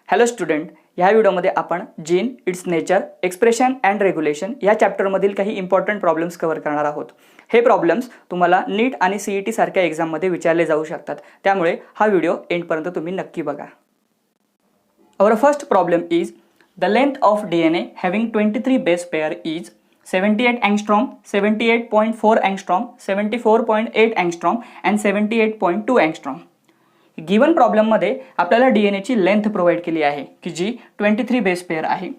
Hello student, ह्या व्हिडिओमध्ये आपण gene, it's nature, expression and regulation या चॅप्टरमधील काही इम्पॉर्टंट प्रॉब्लेम्स कव्हर करणार आहोत. हे प्रॉब्लेम्स तुम्हाला नीट आणि CET सारख्या एक्झाममध्ये विचारले जाऊ शकतात, त्यामुळे हा व्हिडिओ एंडपर्यंत तुम्ही नक्की बघा. Our first problem is the length of DNA having 23 base pair is 78 angstrom, 78.4 angstrom, 74.8 angstrom and 78.2 angstrom. Given प्रॉब्लेममध्ये आपल्याला डीएनएची लेंथ प्रोव्हाइड केली आहे की जी 23 बेस पेअर आहे.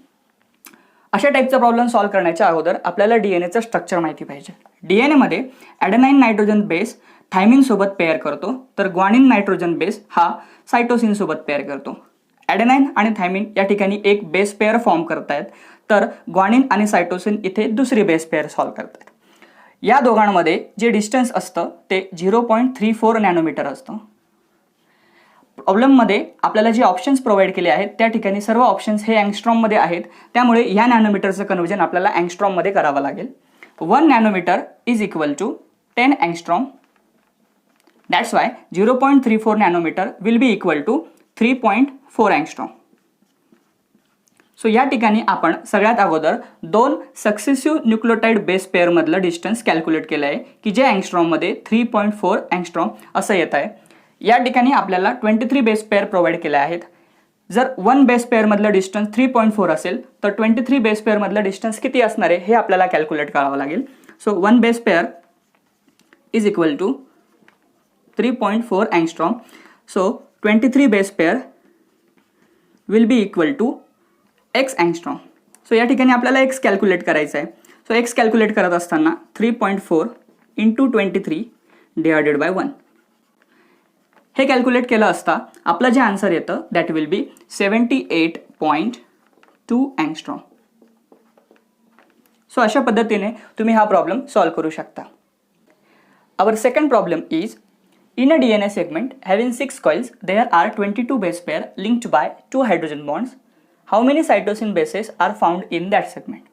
अशा टाईपचा प्रॉब्लेम सॉल्व्ह करण्याच्या अगोदर आपल्याला डीएनएचं स्ट्रक्चर माहिती पाहिजे. डीएनएमध्ये ॲडेनाइन नायट्रोजन बेस थायमिन सोबत पेअर करतो, तर ग्वानिन नायट्रोजन बेस हा सायटोसिन सोबत पेअर करतो. ॲडेनाइन आणि थायमिन या ठिकाणी एक बेस पेअर फॉर्म करतायत, तर ग्वानिन आणि सायटोसिन इथे दुसरी बेस पेअर सॉल्व्ह करतात. या दोघांमध्ये जे डिस्टन्स असतं ते 0.34 नॅनोमीटर असतं. प्रॉब्लेममध्ये आपल्याला जे ऑप्शन्स प्रोव्हाइड केले आहेत त्या ठिकाणी सर्व ऑप्शन्स हे अँगस्ट्रॉममध्ये आहेत, त्यामुळे या नॅनोमीटरचं कन्वर्जन आपल्याला अँगस्ट्रॉममध्ये करावं लागेल. 1 nanometre is equal to 10 angstrom. That's why 0.34 nanometre will be equal to 3.4 angstrom. So या ठिकाणी आपण सगळ्यात अगोदर दोन सक्सेसिव्ह न्यूक्लियोटाइड बेस पेअरमधलं डिस्टन्स कॅल्क्युलेट केलं आहे की जे अँगस्ट्रॉममध्ये 3.4 अँगस्ट्रॉम असं येत आहे. या ठिकाणी आपल्याला 23 बेस पेअर प्रोव्हाइड केले आहेत. जर 1 बेस पेअरमधलं डिस्टन्स 3.4 असेल तर 23 बेस पेअरमधलं डिस्टन्स किती असणार आहे हे आपल्याला कॅल्क्युलेट करावं लागेल. So 1 base pair is equal to 3.4 angstrom. So 23 base pair will be equal to x angstrom. So या ठिकाणी आपल्याला x कॅल्क्युलेट करायचं आहे. सो x कॅल्क्युलेट करत असताना 3.4 इंटू 23 डिवायडेड बाय 1 हे कॅल्क्युलेट केलं असता आपलं जे आन्सर येतं that will be 78.2 angstrom. So अशा पद्धतीने तुम्ही हा प्रॉब्लेम सॉल्व्ह करू शकता. Our second problem is in a DNA segment having 6 coils there are 22 base pair linked by 2 hydrogen bonds. How many cytosine bases are found in that segment?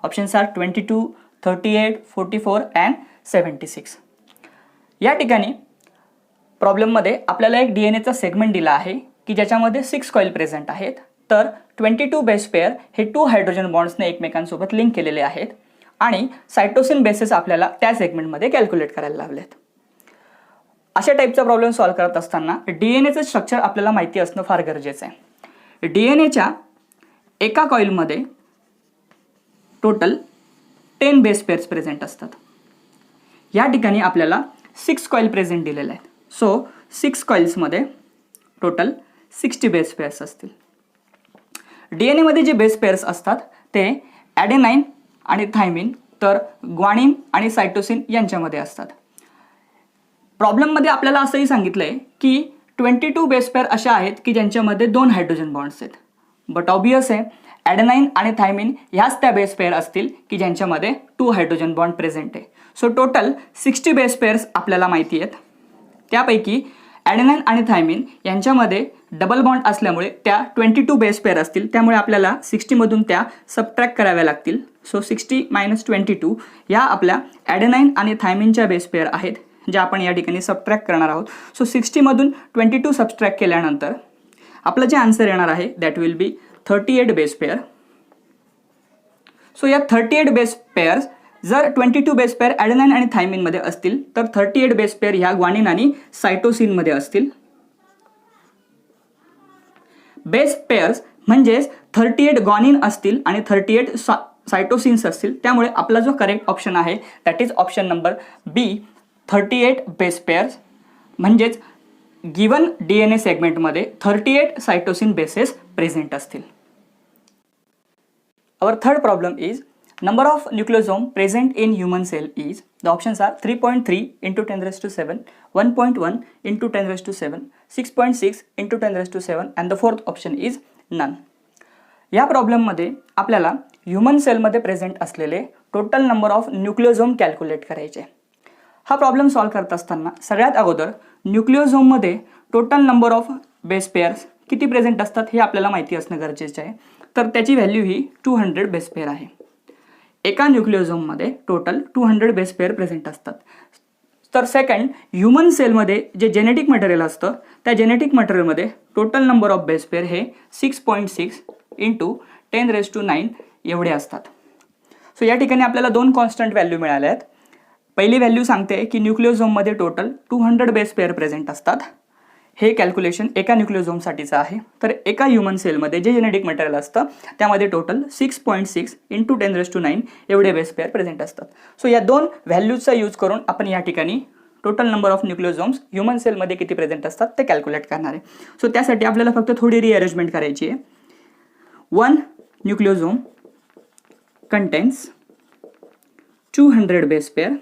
Options are 22, 38, 44 and 76. या ठिकाणी प्रॉब्लेममध्ये आपल्याला एक डीएनएचा segment दिला आहे की ज्याच्यामध्ये 6 coil present आहेत, तर 22 बेस पेअर हे 2 हायड्रोजन बॉन्ड्सने एकमेकांसोबत लिंक केलेले आहेत आणि सायटोसिन बेसेस आपल्याला त्या सेगमेंटमध्ये कॅल्क्युलेट करायला लावलेत. अशा टाईपचा प्रॉब्लेम सॉल्व्ह करत असताना डीएनएचं स्ट्रक्चर आपल्याला माहिती असणं फार गरजेचं आहे. डीएनएच्या एका कॉइलमध्ये टोटल 10 बेस पेअर्स प्रेझेंट असतात. या ठिकाणी आपल्याला 6 कॉइल प्रेझेंट दिलेले आहेत. सो 6 कॉइल्समध्ये टोटल 60 बेस पेअर्स असतील. डीएनएमध्ये जे बेस पेअर्स असतात ते ॲडेनाइन आणि थायमिन, तर ग्वानिन आणि सायटोसिन यांच्यामध्ये असतात. प्रॉब्लेममध्ये आपल्याला असंही सांगितलं आहे की 22 बेस पेअर अशा आहेत की ज्यांच्यामध्ये 2 हायड्रोजन बॉन्ड्स आहेत. बट ऑब्वियस आहे ॲडेनाइन आणि थायमिन ह्याच त्या बेस पेअर असतील की ज्यांच्यामध्ये 2 हायड्रोजन बॉन्ड प्रेझेंट आहे. सो टोटल 60 बेस पेअर्स आपल्याला माहिती आहेत. त्यापैकी ॲडेनाइन आणि थायमिन यांच्यामध्ये डबल बॉन्ड असल्यामुळे त्या 22 बेस पेअर असतील, त्यामुळे आपल्याला 60मधून त्या सबट्रॅक्ट कराव्या लागतील. सो 60 - 22 या आपल्या ॲडेनाइन आणि थायमिनच्या बेस पेअर आहेत ज्या आपण या ठिकाणी सबट्रॅक्ट करणार आहोत. सो 60मधून 22 सबट्रॅक्ट केल्यानंतर आपलं जे आन्सर येणार आहे that will B 38 base pair. So या 38 बेस पेअर्स जर 22 बेस पेअर ॲडेनाइन आणि थायमिनमध्ये असतील तर 38 बेस पेअर ह्या ग्वानिन आणि सायटोसिनमध्ये असतील. बेस पेअर्स म्हणजेच 38 ग्वानिन असतील आणि 38 सायटोसिन्स असतील, त्यामुळे आपला जो करेक्ट ऑप्शन आहे that is option number B, 38 base pairs. म्हणजेच गिवन डीएनए सेगमेंटमध्ये 38 सायटोसिन बेसेस प्रेझेंट असतील. Our third problem is number of nucleosome present in human cell is, the options are 3.3 into 10⁻⁷, 1.1 into 10⁻⁷, 6.6 into 10⁻⁷, and the fourth option is none. या प्रॉब्लेममध्ये आपल्याला human सेलमध्ये present असलेले total number of nucleosome calculate करायचे. हा problem solve करत असताना सगळ्यात अगोदर न्यूक्लिओझोममध्ये total number of base pairs किती प्रेझेंट असतात हे आपल्याला माहिती असणं गरजेचं आहे. तर त्याची व्हॅल्यू ही 200 बेस पेअर आहे. एका न्यूक्लिओझोममध्ये टोटल 200 बेस पेअर प्रेझेंट असतात. तर सेकंड, ह्युमन सेलमध्ये जे जेनेटिक मटेरियल असतं त्या जेनेटिक मटेरियलमध्ये total number of base pair हे 6.6 इंटू 10⁹ एवढे असतात. सो या ठिकाणी आपल्याला दोन कॉन्स्टंट व्हॅल्यू मिळाल्या आहेत. पहिली व्हॅल्यू सांगते की न्यूक्लिओझोममध्ये टोटल 200 बेस पेअर प्रेझेंट असतात. हे कॅल्क्युलेशन एका न्यूक्लिओझोमसाठीचं आहे. तर एका ह्युमन सेलमध्ये जे जेनेटिक मटेरियल असतं त्यामध्ये टोटल 6.6 इंटू 10⁹ एवढे बेस पेअर प्रेझेंट असतात. सो या दोन व्हॅल्यूजचा यूज करून आपण या ठिकाणी टोटल नंबर ऑफ न्यूक्लिओझोम्स ह्युमन सेलमध्ये किती प्रेझेंट असतात ते कॅल्क्युलेट करणार आहे. सो त्यासाठी आपल्याला फक्त थोडी रिअरेंजमेंट करायची आहे. 1 nucleosome contains 200 base pair.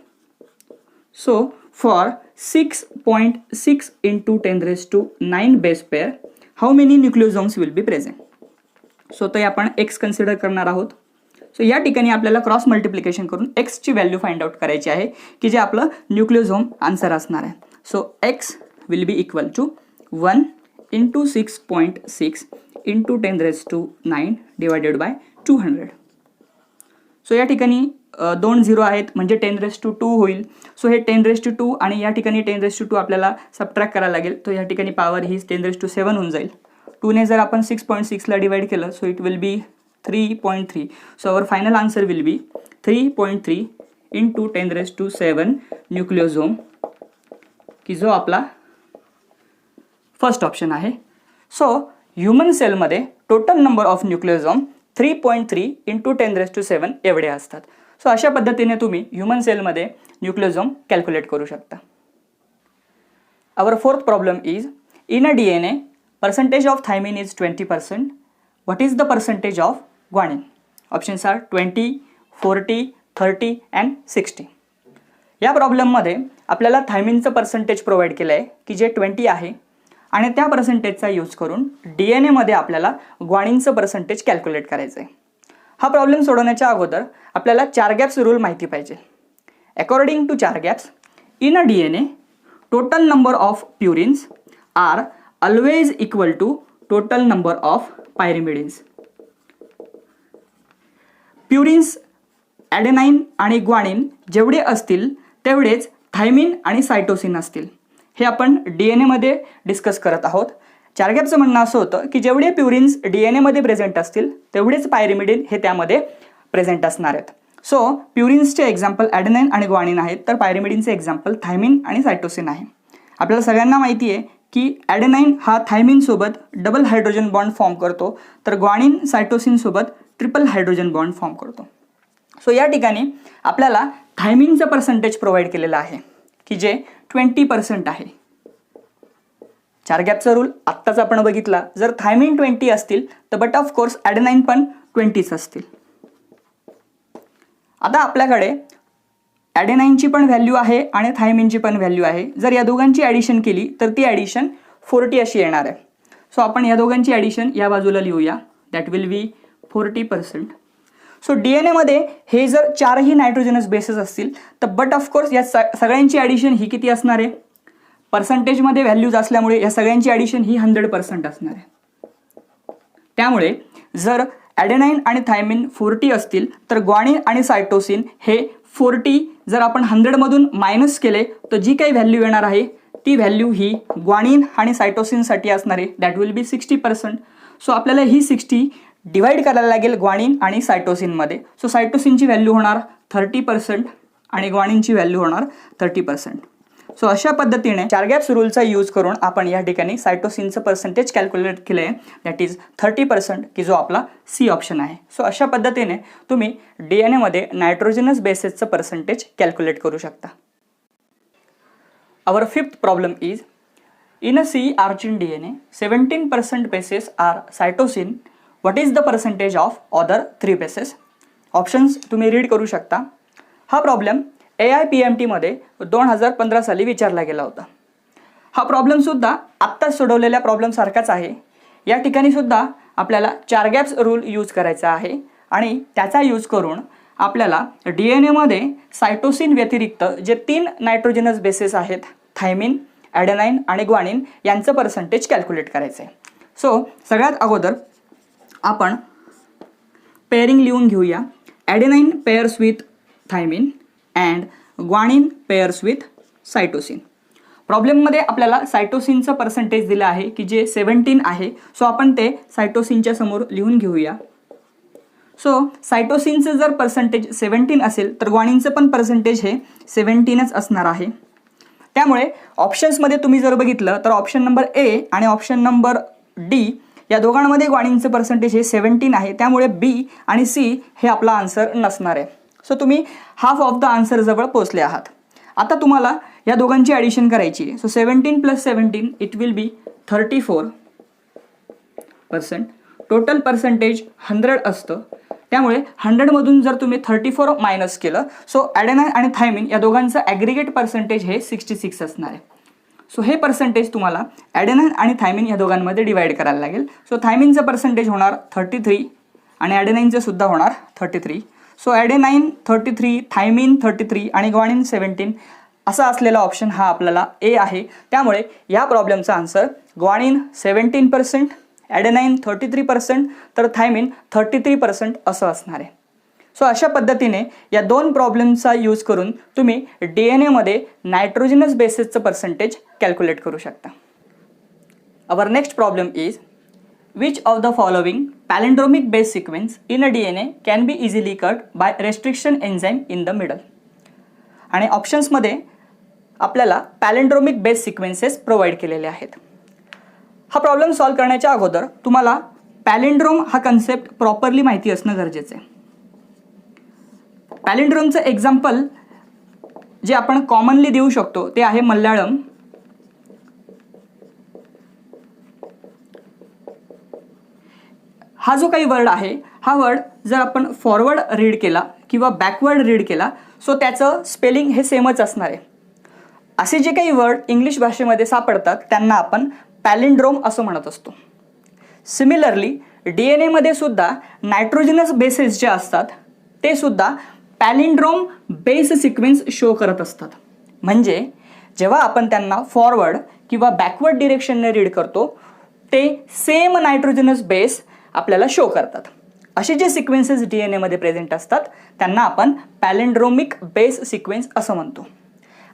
So for 6.6 into 10⁹ base pair, how many nucleosomes will be present? So ते आपण x कन्सिडर करणार आहोत. सो या ठिकाणी आपल्याला क्रॉस मल्टिप्लिकेशन करून x ची व्हॅल्यू फाइंड आउट करायची आहे की जे आपलं न्यूक्लिओझोम आन्सर असणार आहे. So x will be equal to 1 into 6.6 into 10⁹ divided by 200. So या ठिकाणी 2 0 आहेत म्हणजे 10⁻² होईल. सो हे 10⁻² आणि या ठिकाणी 10⁻² आपल्याला सबट्रॅक्ट करायला लागेल. तो या ठिकाणी पॉवर ही 10⁻7 होऊन जाईल. 2ने जर आपण 6.6ला डिवाइड केलं so it will be 3.3. So our final answer will be 3.3 into 10⁻7 न्यूक्लिओझोम की जो आपला फर्स्ट ऑप्शन आहे. सो ह्युमन सेलमध्ये टोटल नंबर ऑफ न्यूक्लिओझोम 3.3 इंटू 10⁻7 एवढे असतात. सो अशा पद्धतीने तुम्ही ह्युमन सेलमध्ये न्यूक्लिओझोम कॅल्क्युलेट करू शकता. Our fourth problem is in a DNA percentage of thymine is 20%. What is the percentage of guanine? Options are 20, 40, 30 and 60. या प्रॉब्लेममध्ये आपल्याला थायमिनचं पर्सेंटेज प्रोव्हाइड केलं आहे की जे 20 आहे आणि त्या पर्सेंटेजचा यूज करून DNA मध्ये आपल्याला ग्वानिनचं पर्सेंटेज कॅल्क्युलेट करायचं आहे. हा प्रॉब्लेम सोडवण्याच्या अगोदर आपल्याला 4 गॅप्स रूल माहिती पाहिजे. अकॉर्डिंग टू 4 गॅप्स in a DNA total number of purines are always equal to total number of pyrimidines. Purines adenine आणि ग्वानिन जेवढे असतील तेवढेच थायमिन आणि सायटोसिन असतील. हे आपण DNA मध्ये डिस्कस करत आहोत. 4 गॅपचं म्हणणं असं होतं की जेवढे प्युरिन्स DNA मध्ये प्रेझेंट असतील तेवढेच पायरिमिडिन हे त्यामध्ये प्रेझेंट असणार आहेत. सो प्युरिन्सचे एक्झाम्पल ॲडेनाइन आणि ग्वानिन आहेत तर पायरिमिडिनचे एक्झाम्पल थायमिन आणि सायटोसिन आहे. आपल्याला सगळ्यांना माहिती आहे की ॲडेनाइन हा थायमिनसोबत डबल हायड्रोजन बॉन्ड फॉर्म करतो तर ग्वानिन सायटोसिनसोबत ट्रिपल हायड्रोजन बॉन्ड फॉर्म करतो. सो या ठिकाणी आपल्याला थायमिनचं पर्सेंटेज प्रोव्हाइड केलेलं आहे की जे 20% आहे. 4 गॅपचा रूल आत्ताच आपण बघितला. जर थायमिन 20 असतील तर बट ऑफ कोर्स ॲडेनाइन पण 20च असतील. आता आपल्याकडे ॲडेनाइनची पण व्हॅल्यू आहे आणि थायमिनची पण व्हॅल्यू आहे. जर या दोघांची ॲडिशन केली तर ती ॲडिशन 40 अशी येणार आहे. सो आपण या दोघांची ॲडिशन या बाजूला लिहूया. That will B 40%. So DNA मध्ये हे जर 4ही नायट्रोजनस बेसेस असतील तर बट ऑफकोर्स या सगळ्यांची ॲडिशन ही किती असणार आहे. पर्सेंटेजमध्ये व्हॅल्यूज असल्यामुळे या सगळ्यांची ॲडिशन ही 100% असणार आहे. त्यामुळे जर ॲडेनाइन आणि थायमिन 40 असतील तर ग्वानिन आणि सायटोसिन हे 40 जर आपण 100मधून मायनस केले तर जी काही व्हॅल्यू येणार आहे ती व्हॅल्यू ही ग्वानिन आणि सायटोसिनसाठी असणार आहे. That will B 60%. सो आपल्याला ही 60 डिवाइड करायला लागेल ग्वानिन आणि सायटोसिनमध्ये. सो सायटोसिनची व्हॅल्यू होणार 30% आणि ग्वानिनची व्हॅल्यू होणार 30%. सो अशा पद्धतीने 4 गॅप्स रूलचा यूज करून आपण या ठिकाणी सायटोसिनचं पर्सेंटेज कॅल्क्युलेट केलं आहे. दॅट इज 30% की जो आपला सी ऑप्शन आहे. सो अशा पद्धतीने तुम्ही DNA मध्ये नायट्रोजनस बेसेसचं पर्सेंटेज कॅल्क्युलेट करू शकता. Our fifth problem is in a C arginine DNA 17% bases are cytosine. What is the percentage of other 3 bases? Options तुम्ही रीड करू शकता. हा प्रॉब्लेम AIPMT मध्ये 2015 साली विचारला गेला होता. हा प्रॉब्लेम सुद्धा आत्ताच सोडवलेल्या प्रॉब्लेम सारखाच आहे. या ठिकाणी सुद्धा आपल्याला 4 गॅप्स रूल यूज करायचा आहे आणि त्याचा यूज करून आपल्याला DNA मध्ये सायटोसिन व्यतिरिक्त जे 3 नायट्रोजनस बेसेस आहेत थायमिन, ॲडेनाइन आणि ग्वानिन यांचं पर्सेंटेज कॅल्क्युलेट करायचं आहे. सो सगळ्यात अगोदर आपण पेअरिंग लिहून घेऊया. Adenine pairs with thymine and guanine pairs with cytosine. प्रॉब्लेममध्ये आपल्याला सायटोसिनचं पर्सेंटेज दिलं आहे की जे 17 आहे. सो आपण ते सायटोसिनच्या समोर लिहून घेऊया. सो सायटोसिनचं जर पर्सेंटेज 17 असेल तर ग्वानिनचं पण पर्सेंटेज हे 17च असणार आहे. त्यामुळे ऑप्शन्समध्ये तुम्ही जर बघितलं तर ऑप्शन नंबर ए आणि ऑप्शन नंबर डी या दोघांमध्ये ग्वानिनचं पर्सेंटेज हे 17 आहे. त्यामुळे बी आणि सी हे आपला आन्सर नसणार आहे. सो तुम्ही हाफ ऑफ द आन्सर जवळ पोहोचले आहात. आता तुम्हाला या दोघांची ॲडिशन करायची आहे. So 17 + 17 it will be 34%. Total percentage 100 असतं. त्यामुळे 100मधून जर तुम्ही 34 मायनस केलं सो ॲडेनाइन आणि थायमिन या दोघांचं ॲग्रिगेट पर्सेंटेज हे 66 असणार आहे. सो हे पर्सेंटेज तुम्हाला ॲडेनाइन आणि थायमिन या दोघांमध्ये डिवाइड करायला लागेल. सो थायमिनचं पर्सेंटेज होणार 33 आणि ॲडेनाइनचं सुद्धा होणार 33. सो ॲडेनाइन 33, थायमिन 33 आणि ग्वानिन 17 असा असलेला ऑप्शन हा आपल्याला ए आहे. त्यामुळे या प्रॉब्लेमचा आन्सर ग्वानिन 17%, ॲडेनाइन 33% तर थायमिन 33% असं असणार आहे. सो अशा पद्धतीने या दोन प्रॉब्लेमचा यूज करून तुम्ही DNA नायट्रोजनस बेसेसचं पर्सेंटेज कॅल्क्युलेट करू शकता. Our next problem is which of the following palindromic base sequence in a DNA can be easily cut by restriction enzyme in the middle. आणि ऑप्शन्समध्ये आपल्याला पॅलेंड्रोमिक बेस सिक्वेन्सेस प्रोव्हाइड केलेले आहेत. हा problem solve करण्याच्या अगोदर तुम्हाला पॅलेंड्रोम हा कन्सेप्ट प्रॉपरली माहिती असणं गरजेचं आहे. पॅलेंड्रोमचं एक्झाम्पल जे आपण कॉमनली देऊ शकतो ते आहे मल्याळम. हा जो काही वर्ड आहे हा वर्ड जर आपण फॉरवर्ड रीड केला किंवा बॅकवर्ड रीड केला सो त्याचं स्पेलिंग हे सेमच असणार आहे. असे जे काही वर्ड इंग्लिश भाषेमध्ये सापडतात त्यांना आपण पॅलेंड्रोम असं म्हणत असतो. सिमिलरली DNA सुद्धा नायट्रोजनस बेसेस जे असतात ते सुद्धा पॅलेंड्रोम बेस सिक्वेन्स शो करत असतात. म्हणजे जेव्हा आपण त्यांना फॉरवर्ड किंवा बॅकवर्ड डिरेक्शनने रीड करतो ते सेम नायट्रोजनस बेस आपल्याला शो करतात. असे जे सिक्वेन्सेस DNA प्रेझेंट असतात त्यांना आपण पॅलेंड्रोमिक बेस सिक्वेन्स असं म्हणतो.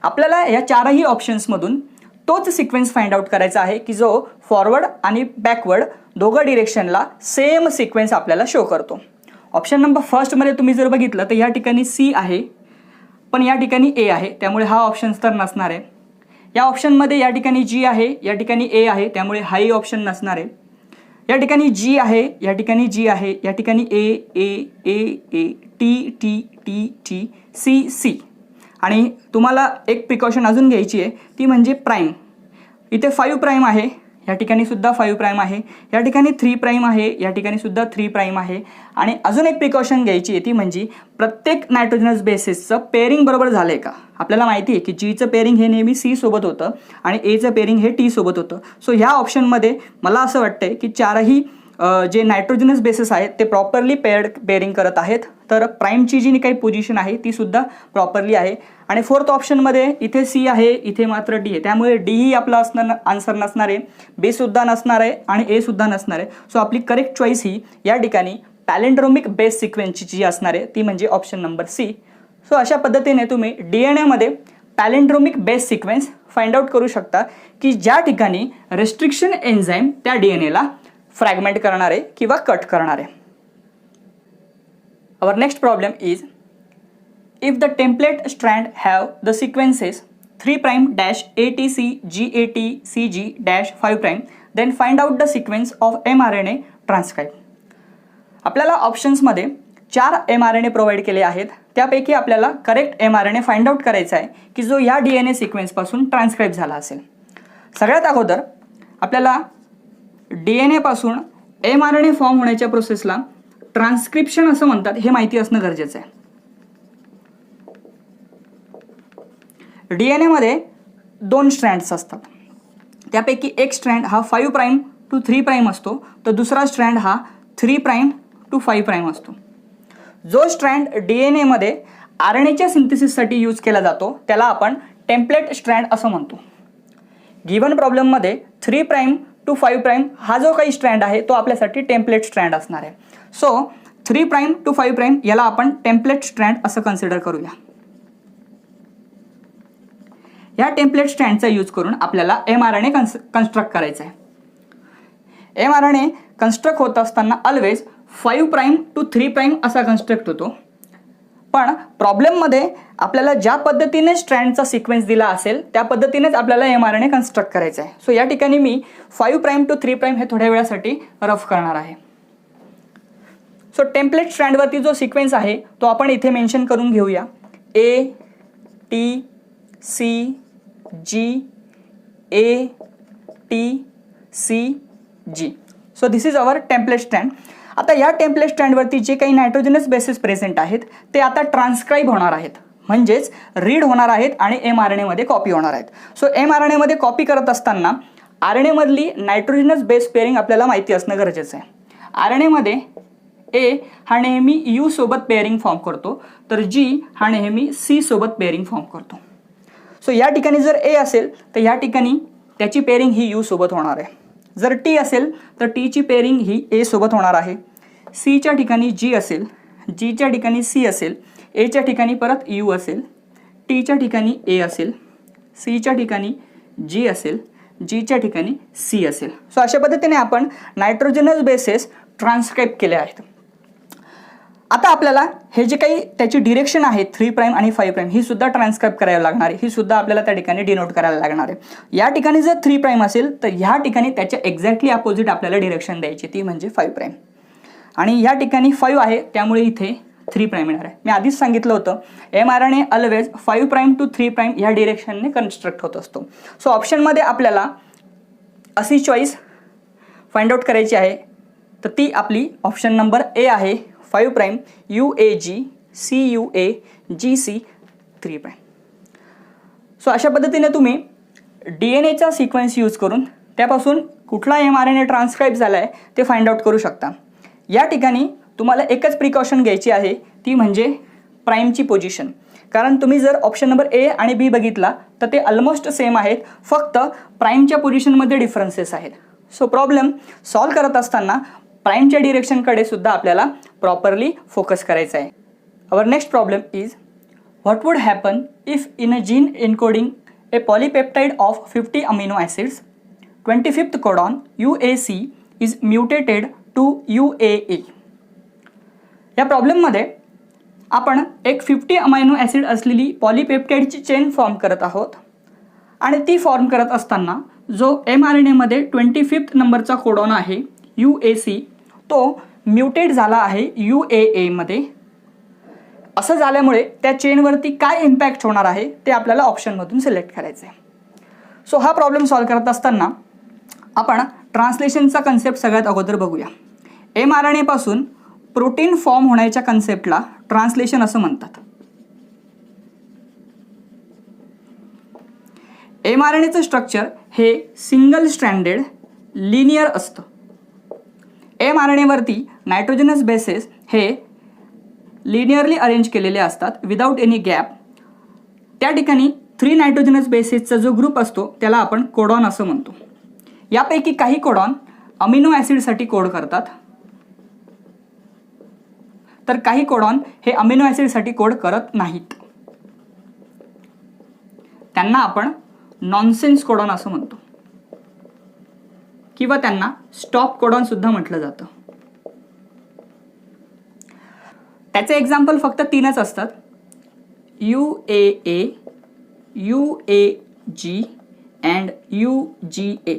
आपल्याला या चारही ऑप्शन्समधून तोच सिक्वेन्स फाइंड आउट करायचा आहे की जो फॉरवर्ड आणि बॅकवर्ड दोघं डिरेक्शनला सेम सिक्वेन्स आपल्याला शो करतो. ऑप्शन नंबर फर्स्टमध्ये तुम्ही जर बघितलं तर या ठिकाणी सी आहे पण या ठिकाणी ए आहे त्यामुळे हा ऑप्शन्स तर नसणार आहे. या ऑप्शनमध्ये या ठिकाणी जी आहे या ठिकाणी ए आहे त्यामुळे हाही ऑप्शन नसणार आहे. या ठिकाणी जी आहे या ठिकाणी जी आहे या ठिकाणी A A A A T T T T C C. आणि तुम्हाला एक प्रिकॉशन अजून घ्यायची आहे ती म्हणजे प्राईम. इथे 5 प्राईम आहे या ठिकाणी सुद्धा 5 प्राईम आहे या ठिकाणी 3 प्राईम आहे या ठिकाणी सुद्धा 3 प्राईम आहे. आणि अजून एक प्रिकॉशन घ्यायची आहे ती म्हणजे प्रत्येक नायट्रोजनस बेसिसचं पेअरिंग बरोबर झालं आहे का. आपल्याला माहिती आहे की जीचं पेअरिंग हे नेहमी सी सोबत होतं आणि एचं पेअरिंग हे टी सोबत होतं. सो ह्या ऑप्शनमध्ये मला असं वाटतंय की चारही जे नायट्रोजनस बेसिस आहेत ते प्रॉपरली पेअरिंग करत आहेत. तर प्राईमची जी काही पोझिशन आहे ती सुद्धा प्रॉपरली आहे. आणि फोर्थ ऑप्शनमध्ये इथे सी आहे इथे मात्र डी आहे त्यामुळे डी ही आपला आन्सर नसणार आहे, बी सुद्धा नसणार आहे आणि ए सुद्धा नसणार आहे. सो आपली करेक्ट चॉईस ही या ठिकाणी पॅलेंड्रोमिक बेस सिक्वेन्सची जी असणार आहे ती म्हणजे ऑप्शन नंबर सी. सो अशा पद्धतीने तुम्ही DNA palindromic base sequence find out करू शकता की ज्या ठिकाणी रेस्ट्रिक्शन एन्झाईम त्या DNAला फ्रॅगमेंट करणार आहे किंवा कट करणार आहे. Our next problem is if the template strand have the sequences 3'-ATC GAT CG-5' then find out the sequence of mRNA transcribe. आपल्याला ऑप्शन्समध्ये 4 mRNA प्रोव्हाइड केले आहेत. त्यापैकी आपल्याला करेक्ट mRNA फाइंड आउट करायचा आहे की जो या DNA सिक्वेन्सपासून ट्रान्सक्राईब झाला असेल. सगळ्यात अगोदर आपल्याला DNA पासून mRNA फॉर्म होण्याच्या प्रोसेसला ट्रान्स्क्रिप्शन असं म्हणतात हे माहिती असणं गरजेचं आहे. DNA 2 स्ट्रँड्स असतात. त्यापैकी एक स्ट्रँड हा 5'-3' असतो तर दुसरा स्ट्रँड हा 3'-5' असतो. जो स्ट्रँड DNA RNAच्या सिंथेसिससाठी यूज केला जातो त्याला आपण टेम्पलेट स्ट्रँड असं म्हणतो. गिव्हन प्रॉब्लेममध्ये 3'-5' हा जो काही स्ट्रँड आहे तो आपल्यासाठी टेम्पलेट स्ट्रँड असणार आहे. सो 3'-5' याला आपण टेम्पलेट स्ट्रँड असं कन्सिडर करूया. ह्या टेम्पलेट स्ट्रँडचा यूज करून आपल्याला mRNA कन्स्ट्रक्ट करायचा आहे। mRNA कन्स्ट्रक्ट होत असताना ऑलवेज 5' to 3' असा कन्स्ट्रक्ट होतो, पण प्रॉब्लेममध्ये आपल्याला ज्या पद्धतीने स्ट्रँडचा सिक्वेन्स दिला असेल त्या पद्धतीनेच आपल्याला mRNA कन्स्ट्रक्ट करायचा आहे। सो या ठिकाणी मी 5' to 3' हे थोड्या वेळासाठी रफ करणार आहे। सो टेम्पलेट स्ट्रँडवरती जो सिक्वेन्स आहे तो आपण इथे मेन्शन करून घेऊया, A T C G A T C G। So this is our template strand. आता या टेम्पलेट स्ट्रँडवरती जे काही नायट्रोजनस बेसेस प्रेझेंट आहेत ते आता ट्रान्सक्राईब होणार आहेत, म्हणजेच रीड होणार आहेत आणि mRNA मध्ये कॉपी होणार आहेत। सो mRNA मध्ये कॉपी करत असताना RNA मधली नायट्रोजनस बेस पेअरिंग आपल्याला माहिती असणं गरजेचं आहे। RNA मध्ये A हा नेहमी U सोबत पेअरिंग फॉर्म करतो, तर G हा नेहमी C सोबत पेअरिंग फॉर्म करतो। सो या ठिकाणी जर A असेल तर या ठिकाणी त्याची पेअरिंग ही U सोबत होणार आहे, जर T असेल तर T ची पेअरिंग ही A सोबत होणार आहे, C च्या ठिकाणी G असेल, G च्या ठिकाणी C असेल, A च्या ठिकाणी परत U असेल, T च्या ठिकाणी A असेल, C च्या ठिकाणी G असेल, G च्या ठिकाणी C असेल। सो अशा पद्धतीने आपण नायट्रोजनस बेसेस ट्रान्सक्राईब केले आहेत। आता आपल्याला हे जे काही त्याची डिरेक्शन आहे 3' आणि 5' ही सुद्धा ट्रान्सक्राईब करायला लागणार आहे, ही सुद्धा आपल्याला त्या ठिकाणी डिनोट करायला लागणार आहे। या ठिकाणी जर 3' असेल तर ह्या ठिकाणी त्याच्या एक्झॅक्टली अपोजिट आपल्याला डिरेक्शन द्यायची, ती म्हणजे 5', आणि या ठिकाणी 5 आहे त्यामुळे इथे 3' येणार आहे। मी आधीच सांगितलं होतं mRNA ऑलवेज 5' to 3' ह्या डिरेक्शनने कन्स्ट्रक्ट होत असतो। सो ऑप्शनमध्ये आपल्याला अशी चॉईस फाइंड आउट करायची आहे, तर ती आपली ऑप्शन नंबर A आहे, 5' UAG CUA GC 3'। सो अशा पद्धतीने तुम्ही DNA सिक्वेन्स यूज करून त्यापासून कुठला mRNA ट्रान्सक्राईब झाला आहे ते फाइंड आउट करू शकता। या ठिकाणी तुम्हाला एकच प्रिकॉशन घ्यायची आहे, ती म्हणजे प्राईमची पोझिशन, कारण तुम्ही जर ऑप्शन नंबर A आणि B बघितला तर ते ऑलमोस्ट सेम आहेत, फक्त प्राईमच्या पोझिशनमध्ये डिफरन्सेस आहेत। सो प्रॉब्लेम सॉल्व करत असताना प्राईमच्या डिरेक्शनकडे सुद्धा आपल्याला प्रॉपरली फोकस करायचा आहे। Our next problem is what would happen if in a gene encoding a polypeptide of 50 amino acids 25th codon UAC is mutated to UAE। या प्रॉब्लेममध्ये आपण एक 50 अमायनो ॲसिड असलेली पॉलीपेप्टाइडची चेन फॉर्म करत आहोत, आणि ती फॉर्म करत असताना जो mRNA मध्ये 25th नंबरचा कोडॉन आहे UAC तो म्युटेट झाला आहे UAA मध्ये। असं झाल्यामुळे त्या चेनवरती काय इम्पॅक्ट होणार आहे ते आपल्याला ऑप्शनमधून सिलेक्ट करायचं आहे। सो हा प्रॉब्लेम सॉल्व करत असताना आपण ट्रान्सलेशनचा कन्सेप्ट सगळ्यात अगोदर बघूया। mRNA पासून प्रोटीन फॉर्म होण्याच्या कन्सेप्टला ट्रान्सलेशन असं म्हणतात। mRNAचं स्ट्रक्चर हे सिंगल स्ट्रँडेड लिनियर असतं। mRNA वरती नायट्रोजनस बेसेस हे लिनियरली अरेंज केलेले असतात विदाउट एनी गॅप। त्या ठिकाणी 3 नायट्रोजनस बेसेसचा जो ग्रुप असतो त्याला आपण कोडॉन असं म्हणतो। यापैकी काही कोडॉन अमिनो ॲसिडसाठी कोड करतात, तर काही कोडॉन हे अमिनो ॲसिडसाठी कोड करत नाहीत, त्यांना आपण नॉनसेन्स कोडॉन असं म्हणतो, किंवा त्यांना स्टॉप कोडॉन सुद्धा म्हटलं जातं। त्याचे एक्झाम्पल फक्त 3च असतात, UAA, UAG and UGA।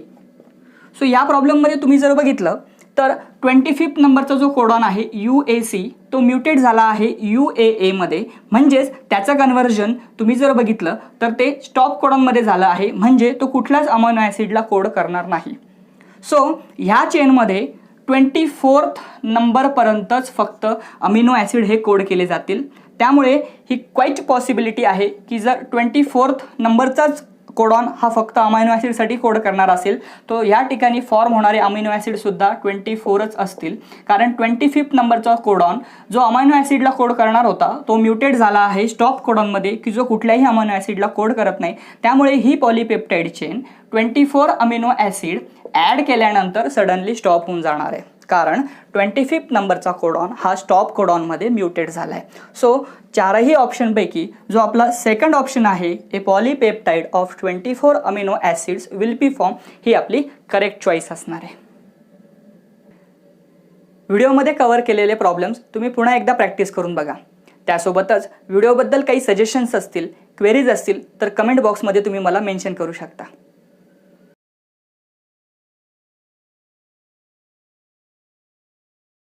So या प्रॉब्लेममध्ये तुम्ही जर बघितलं तर 25th नंबरचा जो कोडॉन आहे UAC तो म्युटेट झाला आहे UAA मध्ये, म्हणजेच त्याचं कन्व्हर्जन तुम्ही जर बघितलं तर ते स्टॉप कोडॉनमध्ये झालं आहे, म्हणजे तो कुठल्याच अमिनो ॲसिडला कोड करणार नाही। सो ह्या चेनमध्ये 24th नंबरपर्यंतच फक्त अमिनो ॲसिड हे कोड केले जातील, त्यामुळे ही क्वाईट पॉसिबिलिटी आहे की जर 24th नंबरचाच कोडॉन हा फक्त अमिनो ॲसिडसाठी कोड करणार असेल तो या ठिकाणी फॉर्म होणारे अमिनो ॲसिड सुद्धा 24च असतील, कारण 25th नंबरचा कोडॉन जो अमिनो ॲसिडला कोड करणार होता तो म्युटेट झाला आहे स्टॉप कोडॉनमध्ये, की जो कुठल्याही अमिनो ॲसिडला कोड करत नाही। त्यामुळे ही polypeptide chain 24 amino acid add केल्यानंतर सडनली स्टॉप होऊन जाणार आहे, कारण 25th नंबरचा कोडॉन हा स्टॉप कोडॉनमध्ये म्युटेट झाला आहे. सो चारही ऑप्शनपैकी जो आपला सेकंड ऑप्शन आहे, a polypeptide of 24 amino acids will be form, ही आपली करेक्ट चॉईस असणार आहे. व्हिडिओमध्ये कव्हर केलेले प्रॉब्लेम्स तुम्ही पुन्हा एकदा प्रॅक्टिस करून बघा. त्यासोबतच व्हिडिओबद्दल काही सजेशन्स असतील, क्वेरीज असतील तर कमेंट बॉक्समध्ये तुम्ही मला मेन्शन करू शकता.